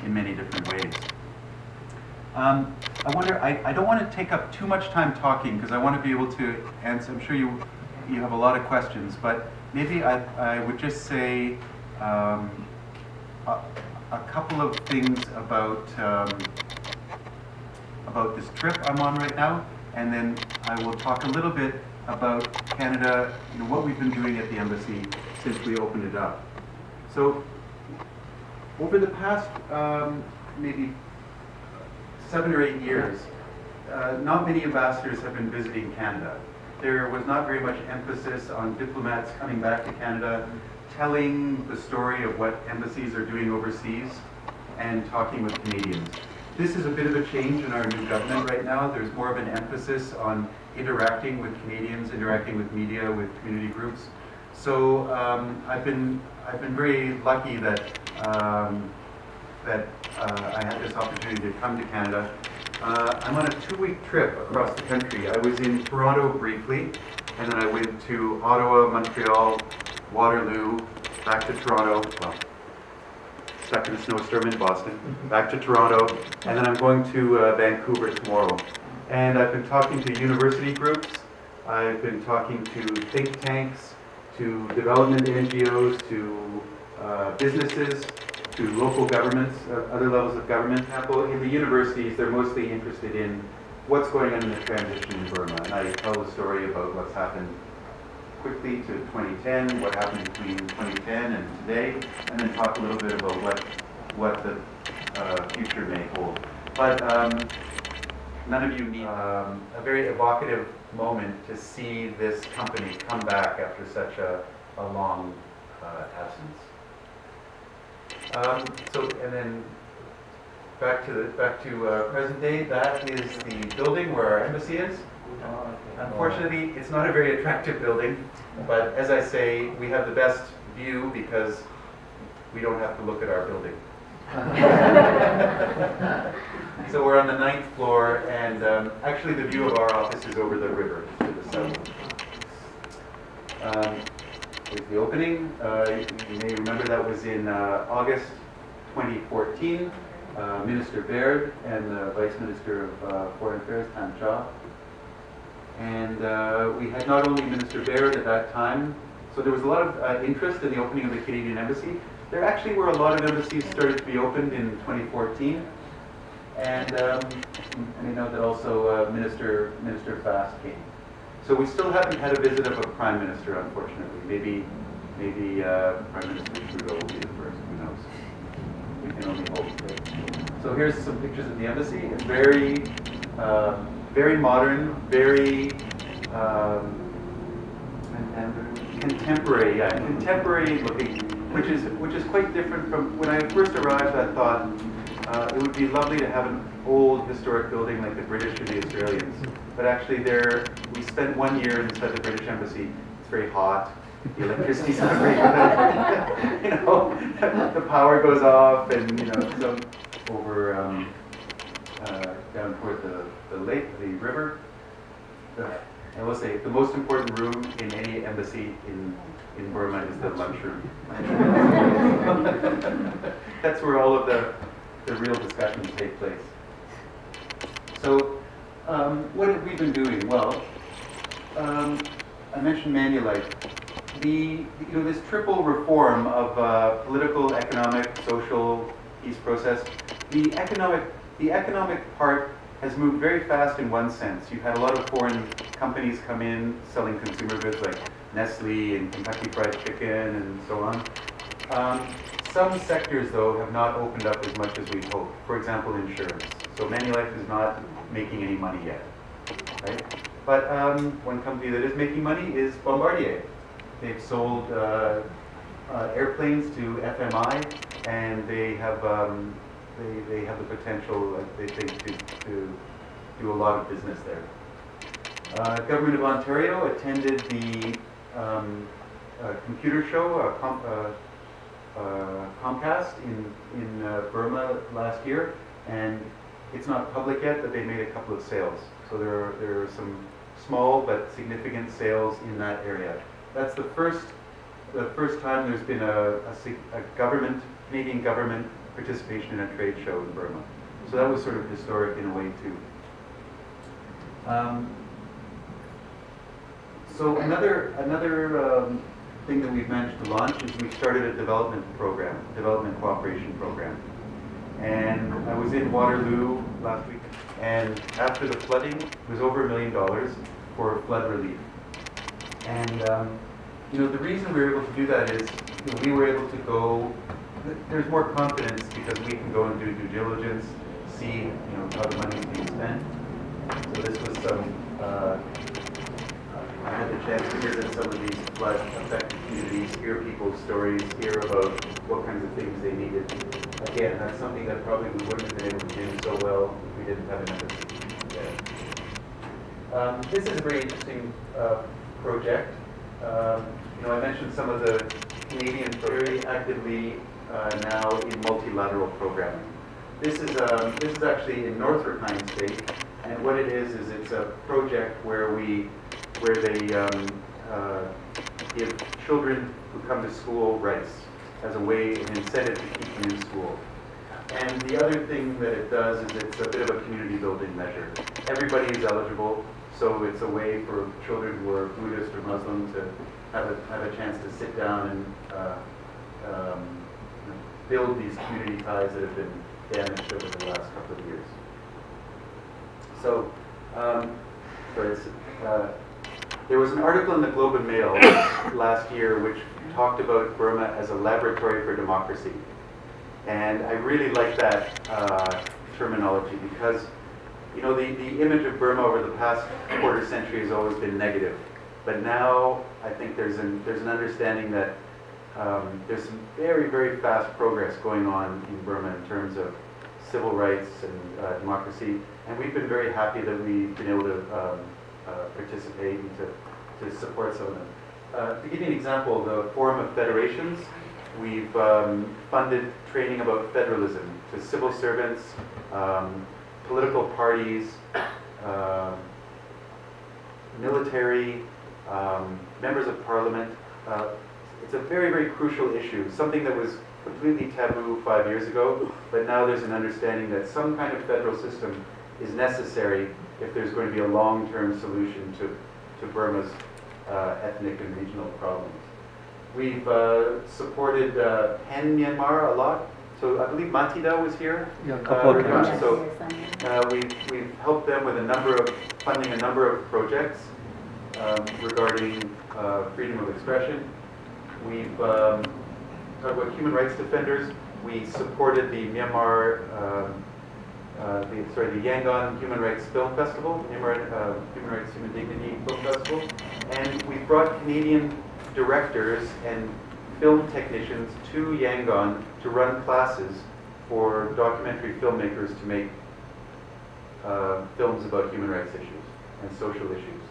in many different ways. I wonder, I don't want to take up too much time talking because I want to be able to answer. I'm sure you have a lot of questions, but maybe I would just say a couple of things about this trip I'm on right now, and then I will talk a little bit about Canada, what we've been doing at the embassy since we opened it up. So, over the past maybe 7 or 8 years, not many ambassadors have been visiting Canada. There was not very much emphasis on diplomats coming back to Canada, telling the story of what embassies are doing overseas, and talking with Canadians. This is a bit of a change in our new government right now. There's more of an emphasis on interacting with Canadians, interacting with media, with community groups. So I've been very lucky that I had this opportunity to come to Canada. I'm on a 2-week trip across the country. I was in Toronto briefly, and then I went to Ottawa, Montreal, Waterloo, back to Toronto, well, stuck in a snowstorm in Boston, back to Toronto, and then I'm going to Vancouver tomorrow. And I've been talking to university groups, I've been talking to think tanks, to development NGOs, to businesses, to local governments, other levels of government. For example, in the universities, they're mostly interested in what's going on in the transition in Burma. And I tell the story about what's happened quickly to 2010, what happened between 2010 and today, and then talk a little bit about what the future may hold. But none of you need a very evocative moment to see this company come back after such a long absence. And then back to present day. That is the building where our embassy is. Unfortunately, it's not a very attractive building, but as I say, we have the best view because we don't have to look at our building. So we're on the 9th floor, and actually the view of our office is over the river to the south. Here's the opening. You may remember that was in August 2014. Minister Baird and the Vice Minister of Foreign Affairs, Tam Cha. And we had not only Minister Baird at that time, so there was a lot of interest in the opening of the Canadian Embassy. There actually were a lot of embassies started to be opened in 2014. And I know that also Minister Fast came. So we still haven't had a visit of a Prime Minister, unfortunately. Maybe Prime Minister Trudeau will be the first, who knows. We can only hope. So here's some pictures of the embassy. It's very modern, very contemporary looking, which is quite different from when I first arrived. I thought it would be lovely to have an old historic building like the British or the Australians. But actually we spent 1 year inside the British Embassy. It's very hot. The electricity's not very good. The power goes off, and some over down toward the lake, the river. I will say the most important room in any embassy in Burma is the lunchroom. That's where all of the real discussions take place. So, what have we been doing? Well, I mentioned Manulife. This triple reform of political, economic, social peace process. The economic part has moved very fast in one sense. You've had a lot of foreign companies come in selling consumer goods like Nestle and Kentucky Fried Chicken and so on. Some sectors, though, have not opened up as much as we'd hoped. For example, insurance. So Manulife is not making any money yet, right? But one company that is making money is Bombardier. They've sold airplanes to FMI, and they have the potential, they think, to do a lot of business there. Government of Ontario attended the computer show, Comcast in Burma last year, and it's not public yet, but they made a couple of sales. So there are some small but significant sales in that area. That's the first time there's been a Canadian government participation in a trade show in Burma. So that was sort of historic in a way too. So another thing that we've managed to launch is we've started a development cooperation program. And I was in Waterloo last week, and after the flooding, it was over $1 million for flood relief. And the reason we were able to do that is we were able to go. There's more confidence because we can go and do due diligence, see how the money's being spent. So this was some. I had the chance to visit some of these flood-affected communities, hear people's stories, hear about what kinds of things they needed. Again, that's something that probably we wouldn't have been able to do so well if we didn't have an empathy there. This is a very interesting project. I mentioned some of the Canadians very actively now in multilateral programming. This is actually in North Rhine State, and what it is it's a project where they give children who come to school rights as a way, an incentive to keep them in school. And the other thing that it does is it's a bit of a community building measure. Everybody is eligible, so it's a way for children who are Buddhist or Muslim to have a chance to sit down and build these community ties that have been damaged over the last couple of years. So, there was an article in the Globe and Mail last year which talked about Burma as a laboratory for democracy. And I really like that terminology because, the image of Burma over the past quarter century has always been negative. But now I think there's an understanding that there's some very, very fast progress going on in Burma in terms of civil rights and democracy. And we've been very happy that we've been able to participate and to support some of them. To give you an example, the Forum of Federations, we've funded training about federalism to civil servants, political parties, military, members of parliament. It's a very, very crucial issue, something that was completely taboo 5 years ago, but now there's an understanding that some kind of federal system is necessary if there's going to be a long-term solution to Burma's ethnic and regional problems. We've supported PEN Myanmar a lot. So I believe Matida was here. Yeah, a couple of times. So we've helped them with funding a number of projects regarding freedom of expression. We've talked about human rights defenders. We supported the Myanmar, the Yangon Human Rights Film Festival, Myanmar Human Rights Human Dignity Film Festival, and we brought Canadian directors and film technicians to Yangon to run classes for documentary filmmakers to make films about human rights issues and social issues.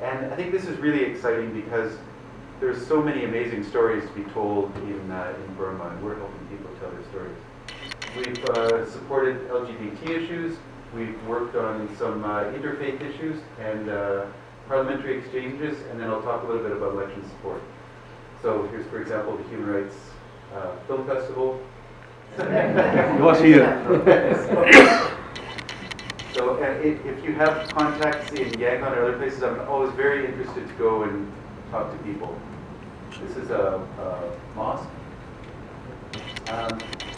And I think this is really exciting because there's so many amazing stories to be told in Burma, and we're helping people tell their stories. We've supported LGBT issues. We've worked on some interfaith issues and parliamentary exchanges, and then I'll talk a little bit about election support. So here's, for example, the Human Rights Film Festival. It was here. So if you have contacts in Yangon or other places, I'm always very interested to go and talk to people. This is a mosque.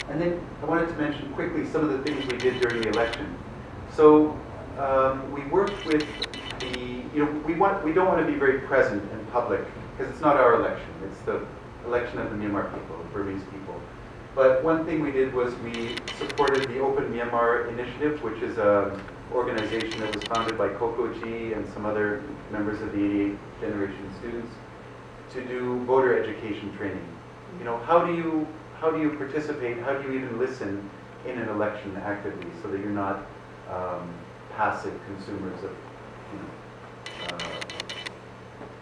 And then I wanted to mention quickly some of the things we did during the election. So we worked with we don't want to be very present in public because it's not our election. It's the election of the Myanmar people, the Burmese people. But one thing we did was we supported the Open Myanmar Initiative, which is an organization that was founded by Koko G and some other members of the 88th generation students to do voter education training. How do you participate? How do you even listen in an election actively so that you're not passive consumers of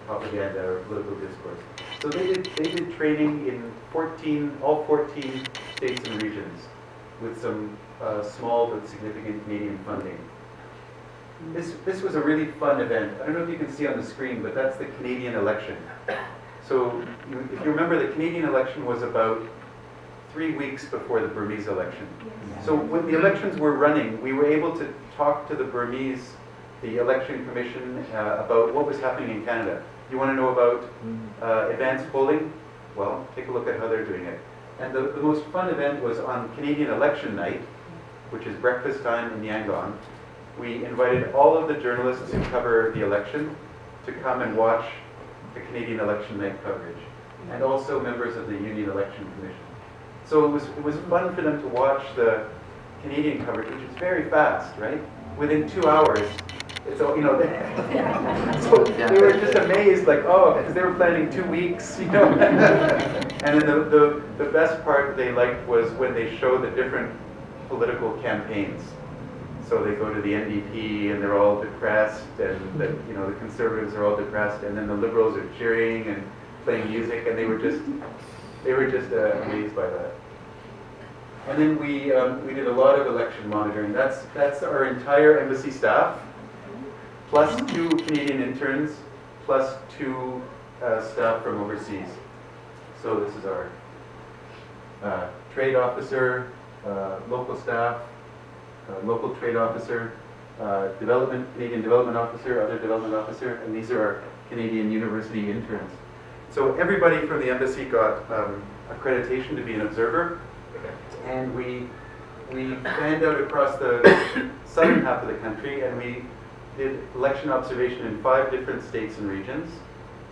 propaganda or political discourse? So they did training in all 14 states and regions with some small but significant Canadian funding. This was a really fun event. I don't know if you can see on the screen, but that's the Canadian election. So if you remember, the Canadian election was about 3 weeks before the Burmese election. So when the elections were running, we were able to talk to the Burmese, the election commission, about what was happening in Canada. You want to know about advanced polling? Well, take a look at how they're doing it. And the most fun event was on Canadian election night, which is breakfast time in Yangon. We invited all of the journalists who cover the election to come and watch the Canadian election night coverage, and also members of the Union Election Commission. So it was fun for them to watch the Canadian coverage, which is very fast, right? Within 2 hours, it's all, you know, so they were just amazed, like, oh, because they were planning 2 weeks, you know. And then the best part they liked was when they show the different political campaigns. So they go to the NDP and they're all depressed, and the, you know, the Conservatives are all depressed, and then the Liberals are cheering and playing music, and they were just amazed by that. And then we did a lot of election monitoring. That's our entire embassy staff, plus 2 Canadian interns, plus 2 staff from overseas. So this is our trade officer, local staff, local trade officer, Canadian development officer, other development officer, and these are our Canadian university interns. So everybody from the embassy got accreditation to be an observer, and we fanned out across the southern half of the country, and we did election observation in 5 different states and regions,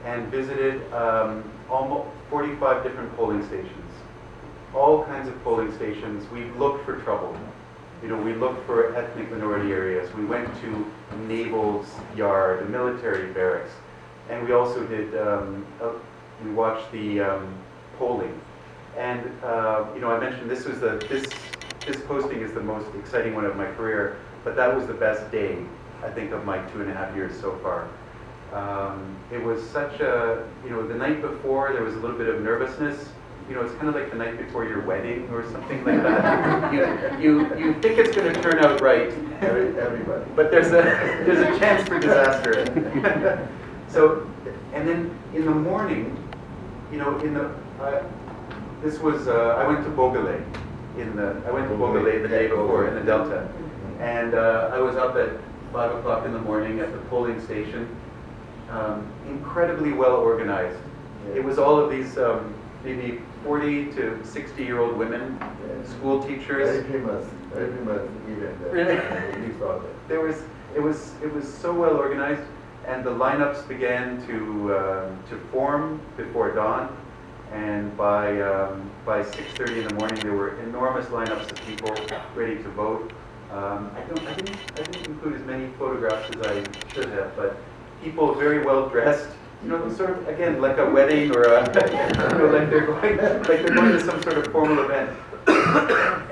and visited almost 45 different polling stations. All kinds of polling stations. We looked for trouble. You know, we looked for ethnic minority areas. We went to naval's yard, a military barracks, and we also did. We watched the polling, and you know, I mentioned this was this posting is the most exciting one of my career, but that was the best day, I think, of my 2.5 years so far. It was such a, you know, the night before there was a little bit of nervousness. You know, it's kind of like the night before your wedding or something like that. You think it's going to turn out right, everybody, but there's a chance for disaster. So, and then in the morning, you know, this was I went to Bogale the day before in the Delta, and I was up at 5 o'clock in the morning at the polling station. Incredibly well organized. It was all of these maybe 40 to 60-year-old women, school teachers. Very famous event. Really? We saw that. It was so well organized, and the lineups began to form before dawn, and by 6:30 in the morning there were enormous lineups of people ready to vote. I didn't include as many photographs as I should have, but people very well dressed. You know, sort of, again, like a wedding or a, you know, like they're going to some sort of formal event.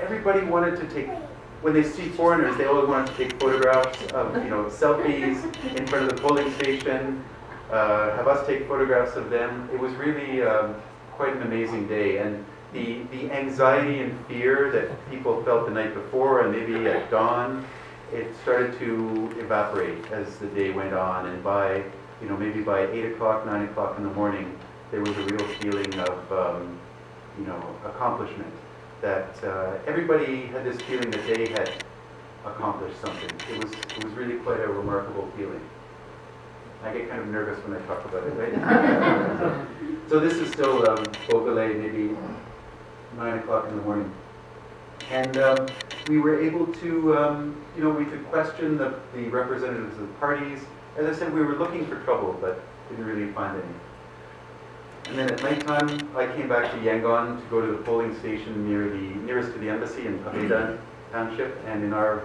Everybody wanted to take, when they see foreigners, they always wanted to take photographs of, you know, selfies in front of the polling station, have us take photographs of them. It was really quite an amazing day, and the anxiety and fear that people felt the night before and maybe at dawn, it started to evaporate as the day went on, and by, you know, maybe by 8 o'clock, 9 o'clock in the morning, there was a real feeling of, you know, accomplishment. That everybody had this feeling that they had accomplished something. It was really quite a remarkable feeling. I get kind of nervous when I talk about it, right? So this is still Bogale, maybe 9 o'clock in the morning. And we were able to, you know, we could question the representatives of the parties. As I said, we were looking for trouble, but didn't really find any. And then at nighttime, I came back to Yangon to go to the polling station nearest to the embassy in Paveda Township, and in our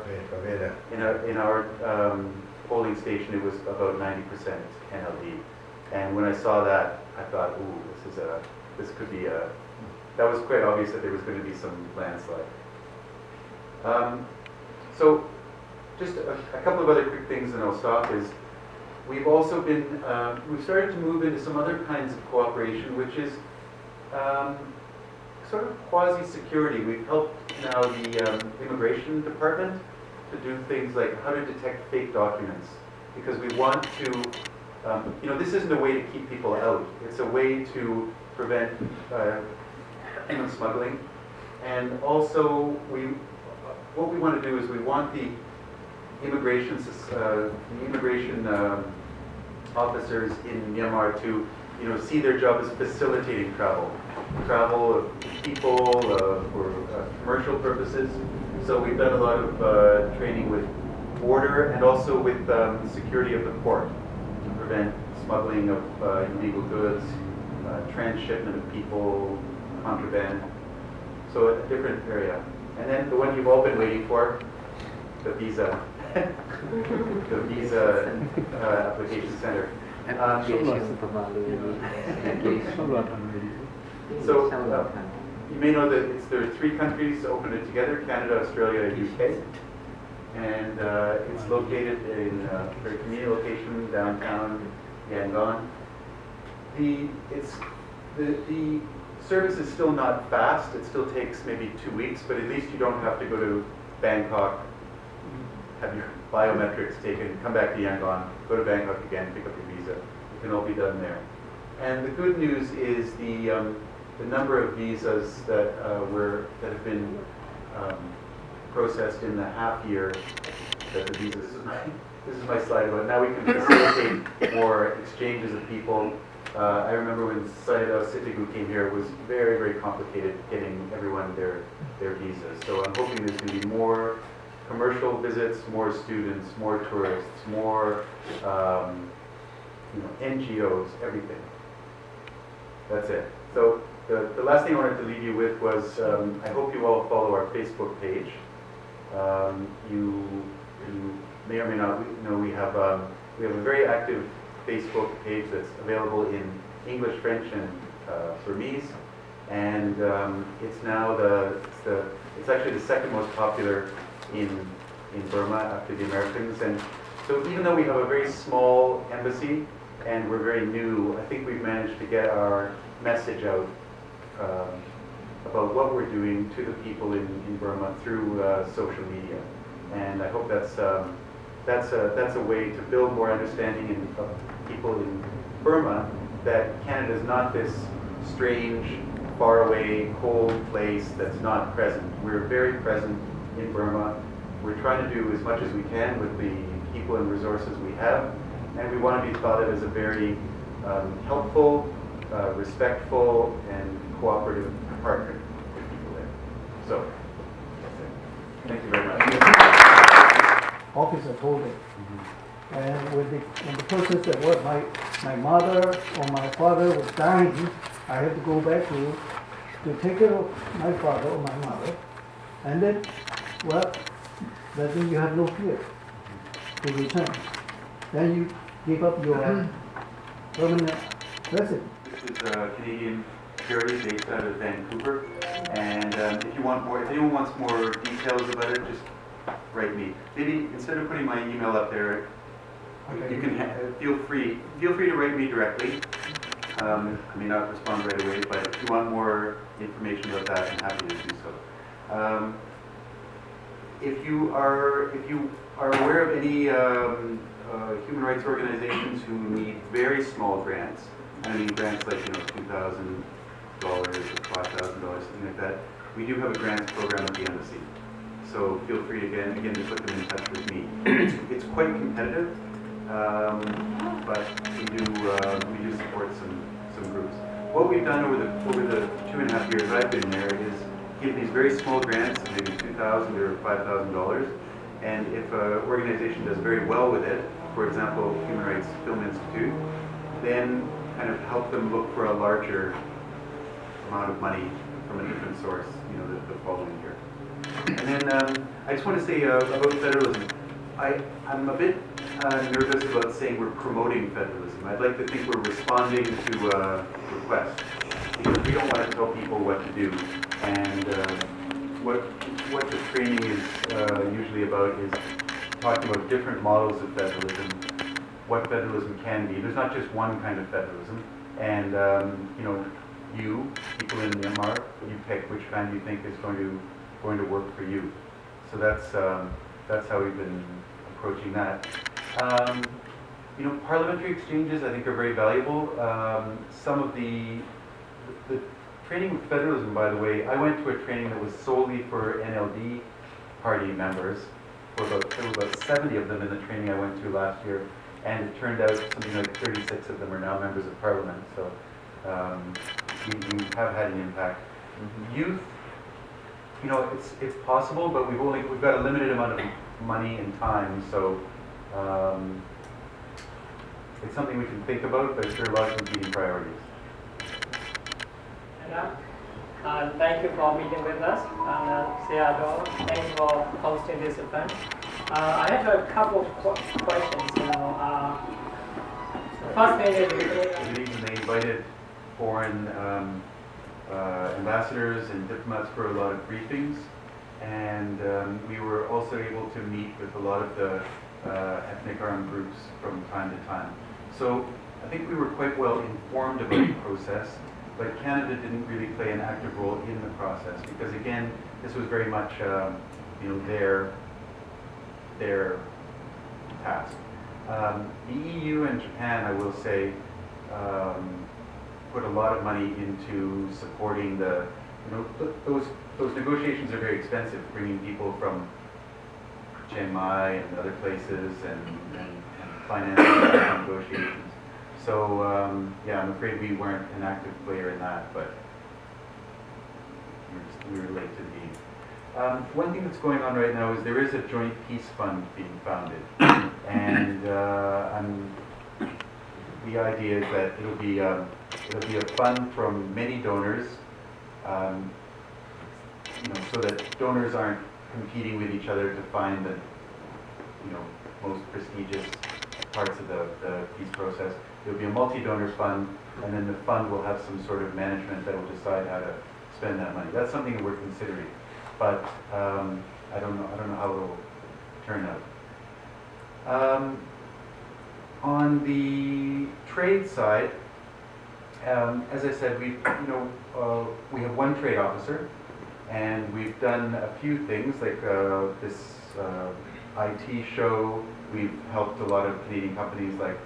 polling station, it was about 90% NLD. And when I saw that, I thought, ooh, this could be a. That was quite obvious that there was going to be some landslide. So, just a couple of other quick things, and I'll stop. Is we've also been, we've started to move into some other kinds of cooperation, which is sort of quasi-security. We've helped now the immigration department to do things like how to detect fake documents, because we want to, you know, this isn't a way to keep people out. It's a way to prevent human smuggling. And also, what we want to do is we want the immigration officers in Myanmar to, see their job as facilitating travel of people for commercial purposes. So we've done a lot of training with border and also with security of the port to prevent smuggling of illegal goods, transshipment of people, contraband. So a different area. And then the one you've all been waiting for, the visa. The visa application center. So you may know that there are 3 countries opened it together: Canada, Australia, UK. And it's located in a very convenient location downtown Yangon. The service is still not fast. It still takes maybe 2 weeks, but at least you don't have to go to Bangkok, have your biometrics taken, come back to Yangon, go to Bangkok again, pick up your visa. It can all be done there. And the good news is the number of visas that have been processed in the half year that the visas. This is my slide about now we can facilitate more exchanges of people. I remember when Syed Sitigu came here, it was very, very complicated getting everyone their visas. So I'm hoping there's going to be more commercial visits, more students, more tourists, more NGOs, everything. That's it. So the last thing I wanted to leave you with was I hope you all follow our Facebook page. You may or may not know we have a very active Facebook page that's available in English, French, and Burmese, and it's now it's actually the second most popular in Burma after the Americans. And so even though we have a very small embassy and we're very new, I think we've managed to get our message out about what we're doing to the people in Burma through social media. And I hope that's a way to build more understanding of people in Burma that Canada is not this strange, faraway, cold place that's not present. We're very present in Burma. We're trying to do as much as we can with the people and resources we have, and we want to be thought of as a very helpful, respectful, and cooperative partner with people there. So, that's it. Thank you very much. Officer told it. And when the process that what my mother or my father was dying, I had to go back to take care of my father or my mother. And then, well, that means you have no fear to return. Then you give up your permanent residence. This is Canadian Security based out of Vancouver. And if anyone wants more details about it, just write me. Maybe instead of putting my email up there, Okay. you can feel free to write me directly. I may not respond right away, but if you want more information about that, I'm happy to do so. If you are aware of any human rights organizations who need very small grants, I mean grants like $2,000 or $5,000, something like that, we do have a grants program at the embassy. So feel free again to put them in touch with me. It's quite competitive, but we do support some groups. What we've done over the 2.5 years I've been there is give these very small grants, maybe $2,000 or $5,000, and if an organization does very well with it, for example, Human Rights Film Institute, then kind of help them look for a larger amount of money from a different source, the following year. And then I just want to say about federalism. I'm a bit nervous about saying we're promoting federalism. I'd like to think we're responding to a request, because we don't want to tell people what to do. And what the training is usually about is talking about different models of federalism, what federalism can be. There's not just one kind of federalism. And you, people in Myanmar, you pick which kind you think is going to work for you. So that's how we've been approaching that. Parliamentary exchanges I think are very valuable. Some of the training with federalism, by the way, I went to a training that was solely for NLD party members. There were about 70 of them in the training I went to last year, and it turned out something like 36 of them are now members of parliament. So we have had an impact. Youth, you know, it's possible, but we've got a limited amount of money and time, so it's something we can think about, but there are lots of competing priorities. Thank you for meeting with us, and Seattle, thanks for hosting this event. I have a couple of questions. First thing is, They invited foreign ambassadors and diplomats for a lot of briefings, and we were also able to meet with a lot of the ethnic armed groups from time to time. So I think we were quite well informed about the process, but Canada didn't really play an active role in the process because, again, this was very much their task. The EU and Japan, I will say, put a lot of money into supporting those negotiations are very expensive, bringing people from Chiang Mai and other places and financing negotiations. So yeah, I'm afraid we weren't an active player in that, but we were late to the game. One thing that's going on right now is there is a joint peace fund being founded, and the idea is that it'll be a fund from many donors, so that donors aren't competing with each other to find the most prestigious parts of the peace process. There'll be a multi-donor fund, and then the fund will have some sort of management that will decide how to spend that money. That's something that we're considering, but I don't know how it'll turn out. On the trade side, as I said, we have one trade officer, and we've done a few things like this IT show. We've helped a lot of Canadian companies like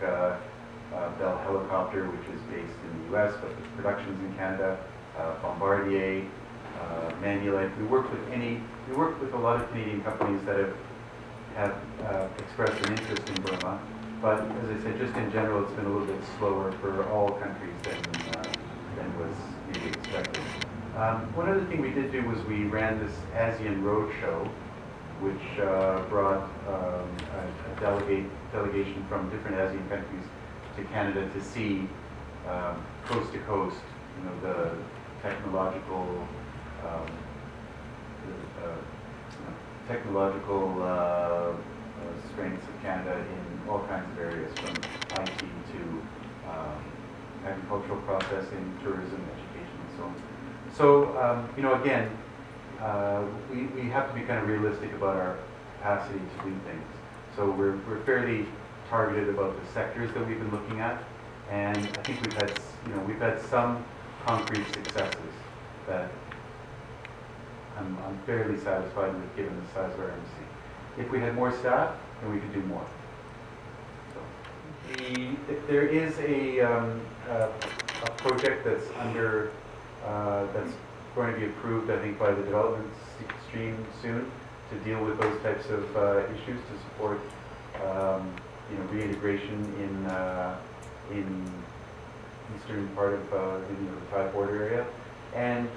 Bell Helicopter, which is based in the U.S. but the production's in Canada. Bombardier, Manulife. We work with a lot of Canadian companies that have expressed an interest in Burma. But as I said, just in general, it's been a little bit slower for all countries than was maybe expected. One other thing we did do was we ran this ASEAN Roadshow, which brought a delegation from different ASEAN countries to Canada to see coast to coast, the technological strengths of Canada in all kinds of areas, from IT to agricultural processing, tourism, education, and so on. So, again, we have to be kind of realistic about our capacity to do things. So we're fairly targeted about the sectors that we've been looking at, and I think we've had some concrete successes that I'm fairly satisfied with given the size of our embassy. If we had more staff, then we could do more. So, there is a project that's under that's going to be approved, I think, by the development stream soon to deal with those types of issues to support reintegration in eastern part of the Thai border area. And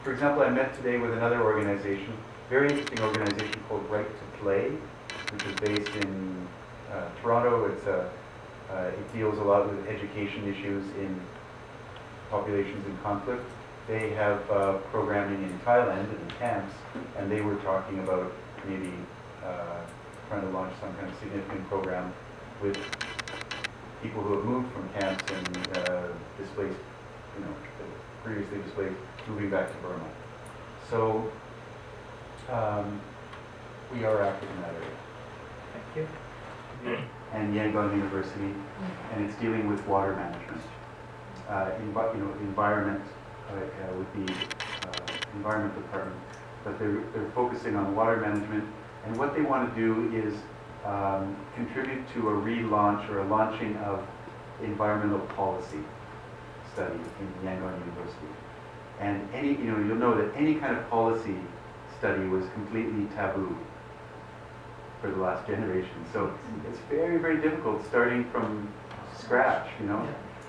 for example, I met today with another organization, very interesting organization called Right to Play, which is based in Toronto. It deals a lot with education issues in populations in conflict. They have programming in Thailand and in camps, and they were talking about maybe trying to launch some kind of significant program with people who have moved from camps and displaced, previously displaced, moving back to Burma. So we are active in that area. thank you. And Yangon University, and it's dealing with water management, environment with the environment department, but they're focusing on water management, and what they want to do is contribute to a relaunch or a launching of environmental policy study in Yangon University. And you'll know that any kind of policy study was completely taboo for the last generation. So it's very, very difficult starting from scratch,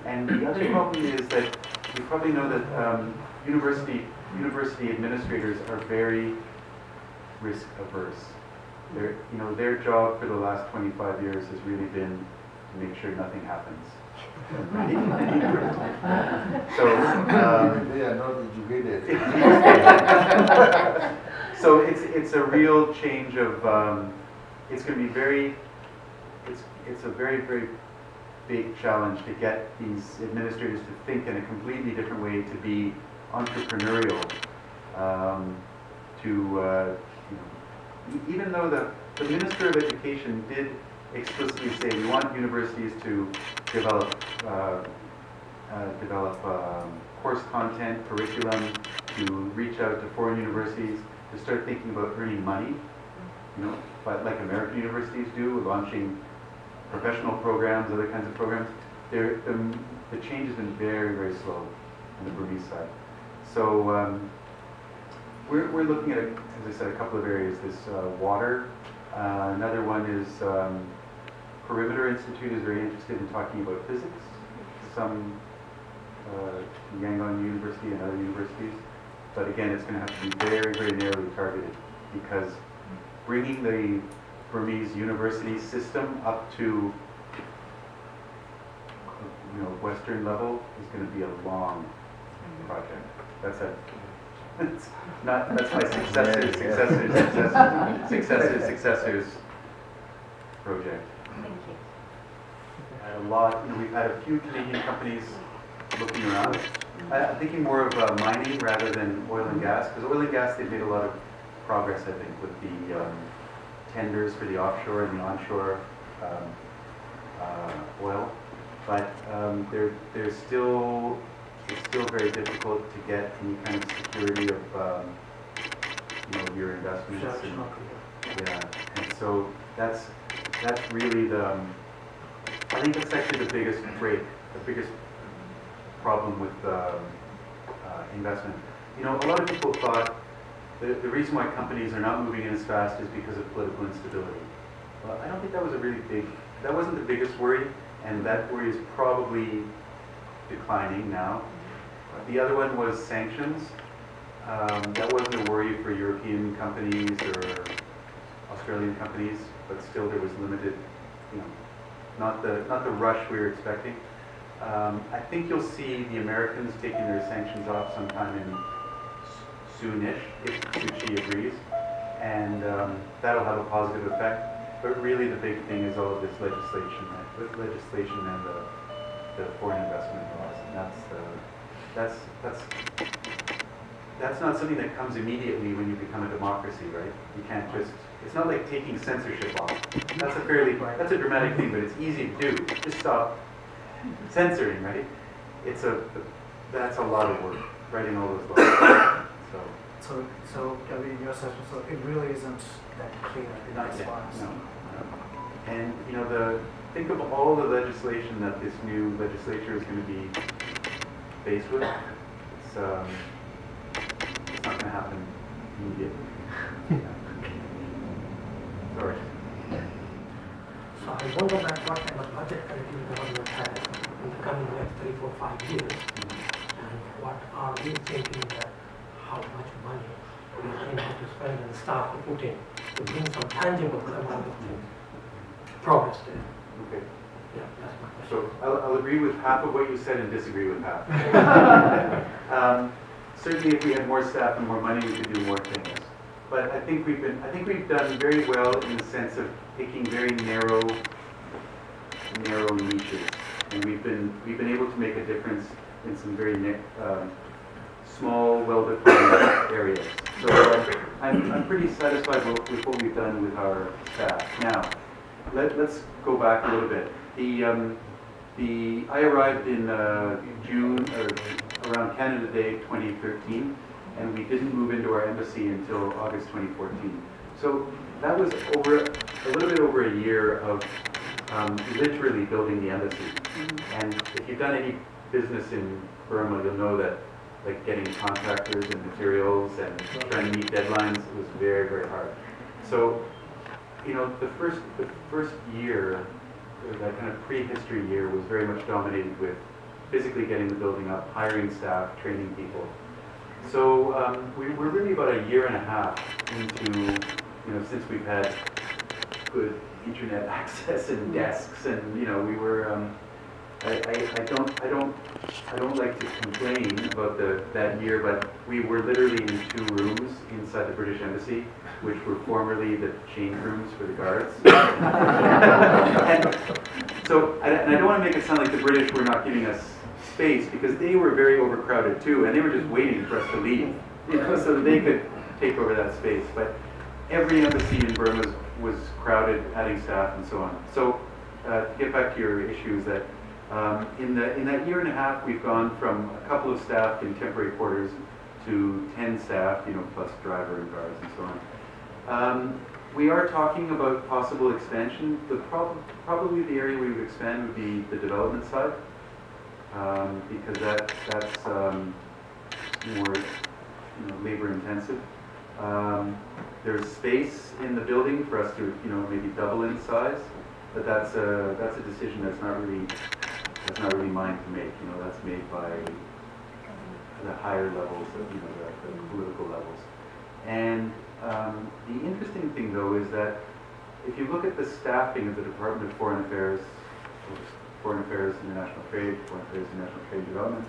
And the other problem is that you probably know that university administrators are very risk averse. Their job for the last 25 years has really been to make sure nothing happens. So They are not educated. so it's a real change of. It's going to be it's a very, very big challenge to get these administrators to think in a completely different way, to be entrepreneurial, even though the Minister of Education did explicitly say we want universities to develop course content, curriculum, to reach out to foreign universities, to start thinking about earning money, but like American universities do, launching professional programs, other kinds of programs. The change has been very, very slow on the Burmese side. So we're looking at, as I said, a couple of areas. This water. Another one is Perimeter Institute is very interested in talking about physics. Some Yangon University and other universities. But again, it's going to have to be very, very narrowly targeted, because bringing the Burmese university system up to Western level is going to be a long project. That's my successor's project. Thank you. We've had a few Canadian companies looking around. I'm thinking more of mining rather than oil and gas, because oil and gas, they've made a lot of progress, I think, with the tenders for the offshore and the onshore oil. But it's still very difficult to get any kind of security of your investments. And so that's really I think that's actually the biggest problem with investment. A lot of people thought the reason why companies are not moving in as fast is because of political instability. Well, I don't think that wasn't the biggest worry, and that worry is probably declining now. The other one was sanctions. That wasn't a worry for European companies or Australian companies, but still there was limited, not the rush we were expecting. I think you'll see the Americans taking their sanctions off sometime in soonish, if Suu Kyi agrees, and that'll have a positive effect. But really, the big thing is all of this legislation and the foreign investment laws, and that's not something that comes immediately when you become a democracy, right? You can't just. It's not like taking censorship off. That's a dramatic thing, but it's easy to do. Just stop censoring, right? That's a lot of work, writing all those laws. So Gabby, your assessment, so it really isn't that clear in Not this yet, class. no. And think of all the legislation that this new legislature is going to be faced with. It's not going to happen immediately. Sorry. So I wonder that what kind of budget currently the government has in the coming next 3, 4, 5 years, and what are we thinking that how much money we think to spend and staff to put in to bring some tangible amount of progress there. Okay. Yeah, that's my question. So I'll agree with half of what you said and disagree with half. Certainly, if we had more staff and more money, we could do more things. But I think we've done very well in the sense of picking very narrow niches, and we've been able to make a difference in some very small, well-defined areas. So I'm pretty satisfied with what we've done with our staff. Now, let's go back a little bit. I arrived in June or around Canada Day 2013. And we didn't move into our embassy until August 2014. So that was a little bit over a year of literally building the embassy. And if you've done any business in Burma, you'll know that like getting contractors and materials and trying to meet deadlines. It was very, very hard. So, you know, the first year, that kind of prehistory year, was very much dominated with physically getting the building up, hiring staff, training people. So we're really about a year and a half into, you know, since we've had good internet access and desks, and you know, we were. I don't like to complain about that year, but we were literally in 2 rooms inside the British Embassy, which were formerly the change rooms for the guards. And I don't want to make it sound like the British were not giving us space, because they were very overcrowded too, and they were just waiting for us to leave, you know, so that they could take over that space. But every embassy in Burma was crowded, adding staff and so on. So to get back to your issues, that in that year and a half, we've gone from a couple of staff in temporary quarters to 10 staff, you know, plus driver and guards and so on. We are talking about possible expansion. Probably the area we would expand would be the development side, because that's more, you know, labor intensive. There's space in the building for us to, you know, maybe double in size, but that's a decision that's not really mine to make. You know, that's made by the higher levels of, you know, the political levels. And the interesting thing, though, is that if you look at the staffing of the Department of Foreign Affairs, International Trade, Foreign Affairs, International Trade and Development,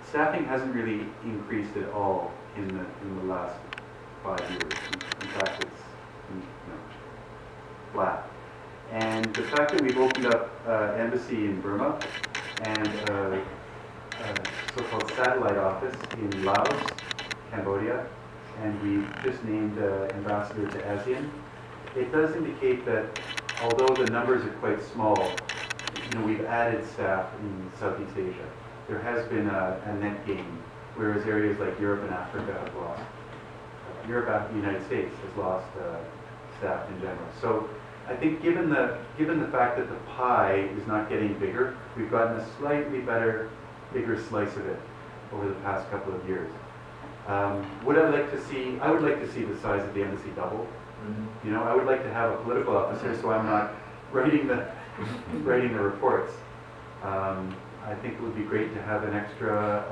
staffing hasn't really increased at all in the last 5 years. In fact, it's, you know, flat. And the fact that we've opened up embassy in Burma and a so-called satellite office in Laos, Cambodia, and we've just named ambassador to ASEAN, it does indicate that although the numbers are quite small, you know, we've added staff in Southeast Asia. There has been a net gain, whereas areas like Europe and Africa have lost. The United States has lost staff in general. So I think given the fact that the pie is not getting bigger, we've gotten a slightly bigger slice of it over the past couple of years. Would I like to see? I would like to see the size of the embassy double. Mm-hmm. You know, I would like to have a political officer, so I'm not writing the reports. I think it would be great to have an extra,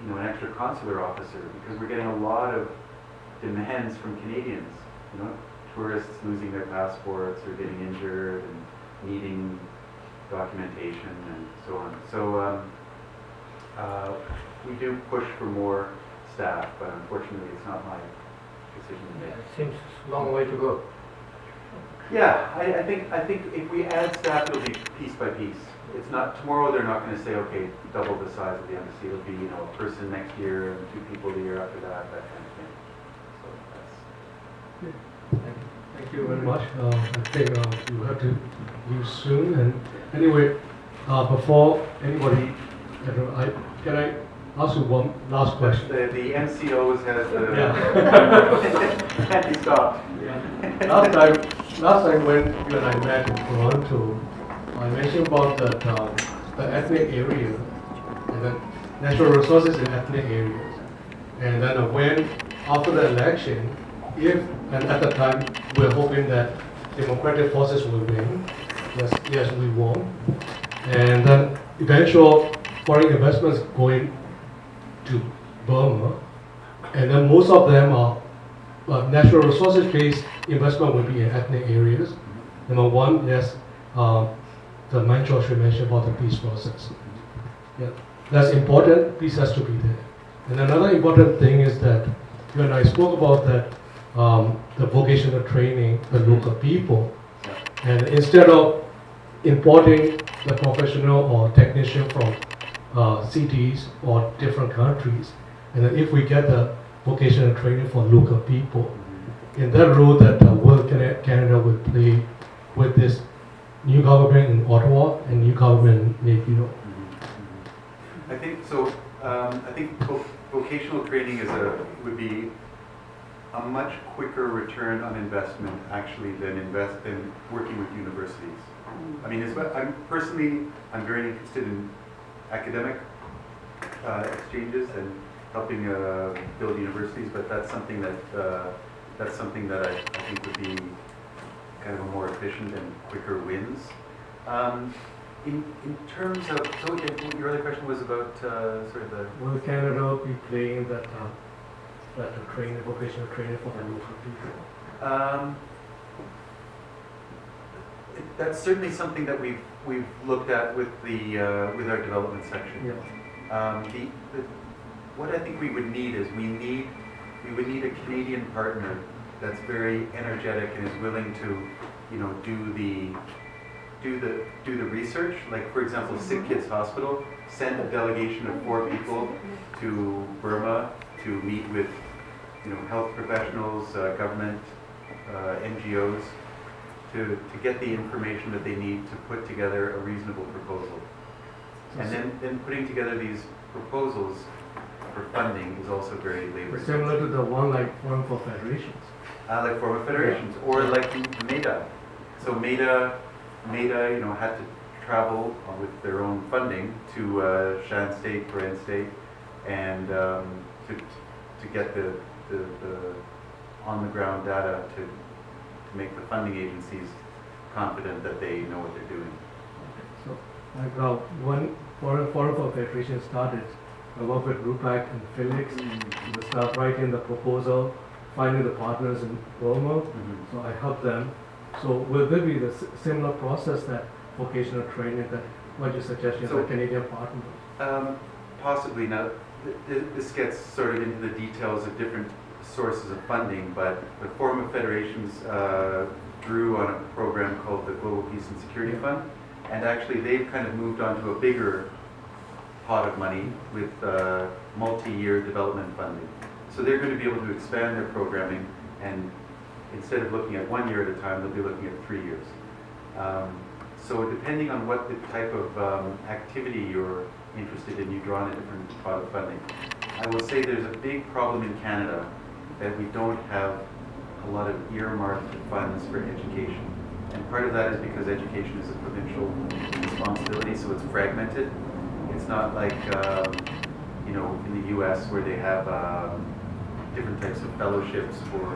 an extra consular officer, because we're getting a lot of demands from Canadians. You know, tourists losing their passports or getting injured and needing documentation and so on. So we do push for more staff, but unfortunately, it's not my decision to make. It seems a long way to go. Yeah, I think if we add staff, it'll be piece by piece. It's not tomorrow. They're not going to say, okay, double the size of the embassy. It'll be, you know, a person next year and 2 people the year after that kind of thing. So that's. Thank you very much. I think you have to leave soon. And anyway, before anybody, can I ask you one last question? The MCOs has the. Yeah. Can't be stopped. Yeah. Last time when you and I met in Toronto, I mentioned about the ethnic area and the natural resources in ethnic areas. And then when after the election, and at the time we're hoping that democratic forces will win. Yes, we won. And then eventual foreign investments going to Burma, and then most of them are natural resources-based investment will be in ethnic areas. Number one, yes, the man George mentioned about the peace process. Yeah, that's important. Peace has to be there. And another important thing is that you and I spoke about that the vocational training, the local people, and instead of importing the professional or technician from cities or different countries, and then if we get the vocational training for local people, in that role that World Canada will play with this new government in Ottawa and new government in Naypyidaw. I think so. I think vocational training would be a much quicker return on investment actually than working with universities. I mean, I'm very interested in academic exchanges and helping build universities, but that's something that I think would be kind of a more efficient and quicker wins. In terms of, so your other question was about sort of the. Will Canada be playing that training, vocational training for the local people? That's certainly something that we've looked at with with our development section. Yeah. What I think we would need is we would need a Canadian partner that's very energetic and is willing to, you know, do the research. Like, for example, Sick Kids Hospital sent a delegation of 4 people to Burma to meet with, you know, health professionals, government, NGOs, to get the information that they need to put together a reasonable proposal. And then putting together these proposals for funding is also very labor intensive. Similar to the one like Forum for Federations. Like former federations, or like MEDA. So MEDA, you know, had to travel with their own funding to Shan State, Korean State, and to get the on-the-ground data to make the funding agencies confident that they know what they're doing. So, like one Forum for Federation started, I worked with Rupak and Felix to start writing the proposal, finding the partners in Burma. So I helped them. So will there be the similar process that vocational training that what you suggested So, the Canadian partners? Possibly. Now, this gets sort of into the details of different sources of funding, but the Forum of Federations drew on a program called the Global Peace and Security Fund, and actually they've kind of moved on to a bigger pot of money with multi-year development funding. So they're going to be able to expand their programming, and instead of looking at 1 year at a time, they'll be looking at 3 years. So depending on what the type of activity you're interested in, you draw on a different pot of funding. I will say there's a big problem in Canada that we don't have a lot of earmarked funds for education. And part of that is because education is a provincial responsibility, so it's fragmented. It's not like, you know, in the US where they have different types of fellowships for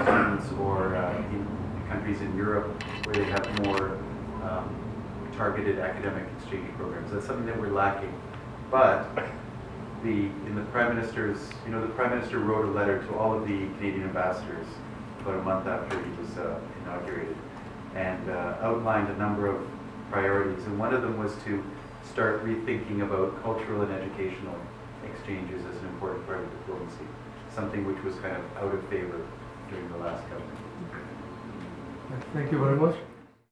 students, or in countries in Europe where they have more targeted academic exchange programs. That's something that we're lacking. But in the Prime Minister's, you know, the Prime Minister wrote a letter to all of the Canadian ambassadors about a month after he was inaugurated, and outlined a number of priorities. And one of them was to start rethinking about cultural and educational exchanges as an important part of diplomacy, something which was kind of out of favor during the last government. Thank you very much.